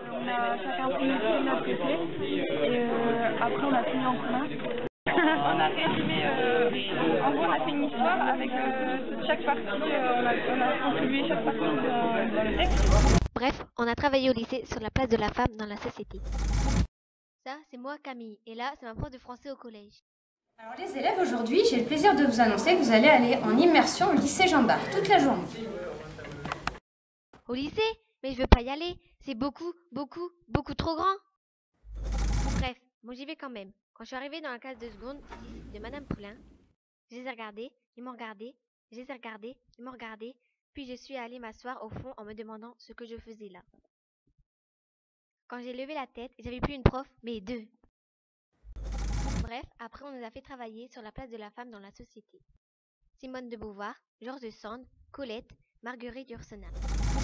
On a chacun pris une de notre côté et après on a tout mis en commun. On a résumé, en gros on a fait une histoire avec chaque partie, on a contribué chaque partie dans le texte. Bref, on a travaillé au lycée sur la place de la femme dans la société. Ça, c'est moi Camille, et là, c'est ma prof de français au collège. Alors les élèves, aujourd'hui, j'ai le plaisir de vous annoncer que vous allez aller en immersion au lycée Jeanne d'Arc toute la journée. Au lycée? Mais je veux pas y aller, c'est beaucoup trop grand. Bref, bon j'y vais quand même. Quand je suis arrivée dans la classe de seconde 6 de Madame Poulain, je les ai regardés, ils m'ont regardé, je les ai regardés, ils m'ont regardé, puis je suis allée m'asseoir au fond en me demandant ce que je faisais là. Quand j'ai levé la tête, j'avais plus une prof, mais deux. Bref, après on nous a fait travailler sur la place de la femme dans la société. Simone de Beauvoir, George Sand, Colette, Marguerite Yourcenar.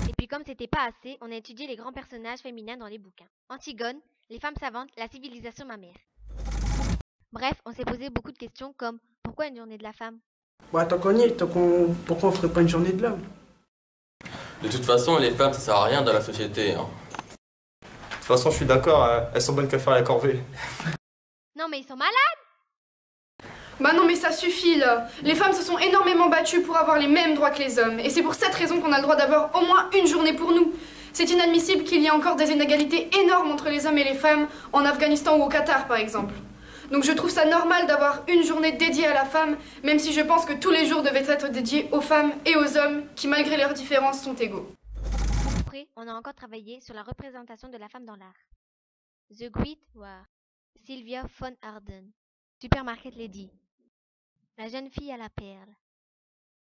Et puis comme c'était pas assez, on a étudié les grands personnages féminins dans les bouquins. Antigone, les femmes savantes, la civilisation mammaire. Bref, on s'est posé beaucoup de questions comme pourquoi une journée de la femme? Bah tant qu'on y est, pourquoi on ferait pas une journée de l'homme? De toute façon, les femmes ça sert à rien dans la société. Hein. De toute façon, je suis d'accord, elles sont bonnes qu'à faire la corvée. Non mais ils sont malades! Bah non mais ça suffit là. Les femmes se sont énormément battues pour avoir les mêmes droits que les hommes. Et c'est pour cette raison qu'on a le droit d'avoir au moins une journée pour nous. C'est inadmissible qu'il y ait encore des inégalités énormes entre les hommes et les femmes en Afghanistan ou au Qatar par exemple. Donc je trouve ça normal d'avoir une journée dédiée à la femme, même si je pense que tous les jours devaient être dédiés aux femmes et aux hommes qui malgré leurs différences sont égaux. Après, on a encore travaillé sur la représentation de la femme dans l'art. The Great War, Sylvia von Harden, Supermarket Lady, La jeune fille à la perle,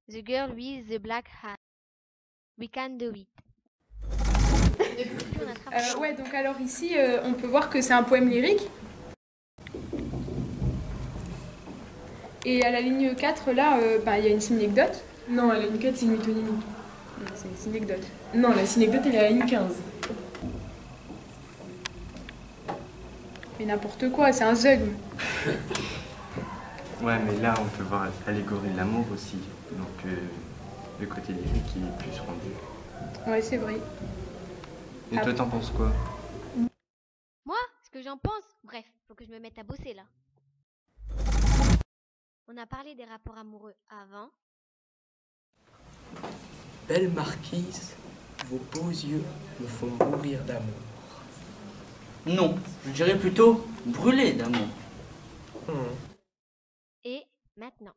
The Girl with the Black Hat, We Can Do It. Ouais, donc alors ici, on peut voir que c'est un poème lyrique. Et à la ligne 4, là, il y a une synecdote. Non, à la ligne 4, c'est une métonymie. Non, c'est une synecdote. Non, la synecdote, elle est à la ligne 15. Mais n'importe quoi, c'est un zeugme. Ouais, mais là, on peut voir l'allégorie de l'amour aussi. Donc, le côté lyrique, il est plus rendu. Ouais, c'est vrai. Et toi, t'en penses quoi? Moi, ce que j'en pense? Bref, faut que je me mette à bosser là. On a parlé des rapports amoureux avant. Belle marquise, vos beaux yeux me font mourir d'amour. Non, je dirais plutôt brûler d'amour. Et maintenant.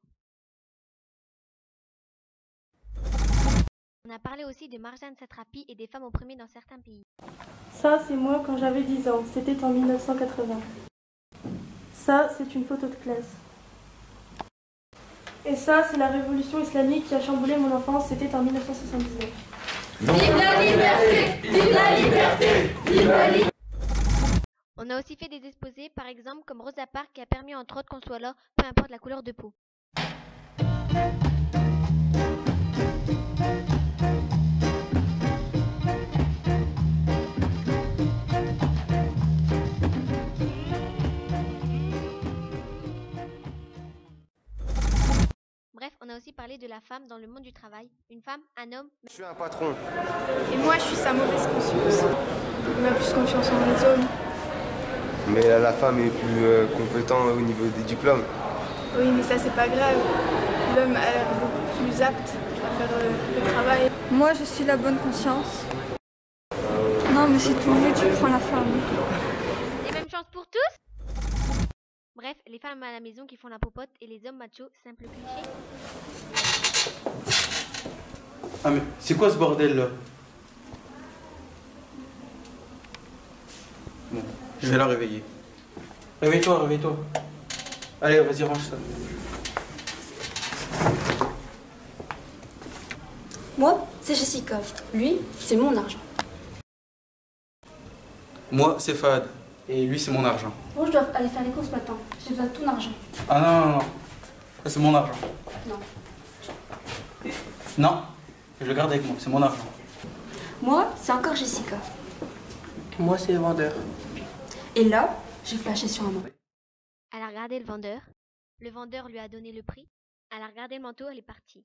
On a parlé aussi de Marjane Satrapi et des femmes opprimées dans certains pays. Ça, c'est moi quand j'avais 10 ans. C'était en 1980. Ça, c'est une photo de classe. Et ça, c'est la révolution islamique qui a chamboulé mon enfance. C'était en 1979. Vive la liberté! Vive la liberté! Vive la liberté! On a aussi fait des exposés, par exemple comme Rosa Parks qui a permis entre autres qu'on soit là, peu importe la couleur de peau. Bref, on a aussi parlé de la femme dans le monde du travail. Une femme, un homme... Je suis un patron. Et moi, je suis sa mauvaise conscience. On a plus confiance en les hommes. Mais la femme est plus compétente au niveau des diplômes. Oui, mais ça, c'est pas grave. L'homme a l'air beaucoup plus apte à faire le travail. Moi, je suis la bonne conscience. Non, mais si tu veux, tu prends la femme. Les mêmes chances pour tous? Bref, les femmes à la maison qui font la popote et les hommes machos, simple cliché. Ah mais c'est quoi ce bordel là? Bon, je vais la réveiller. Réveille-toi, réveille-toi. Allez, vas-y, range ça. Moi, c'est Jessica. Lui, c'est mon argent. Moi, c'est Fahad. Et lui, c'est mon argent. Moi, je dois aller faire les courses maintenant. J'ai besoin de ton argent. Ah non, non, non. Ça, c'est mon argent. Non. Non, je le garde avec moi, c'est mon argent. Moi, c'est encore Jessica. Moi, c'est le vendeur. Et là, j'ai flashé sur un mot. Elle a regardé le vendeur lui a donné le prix, elle a regardé le manteau, elle est partie.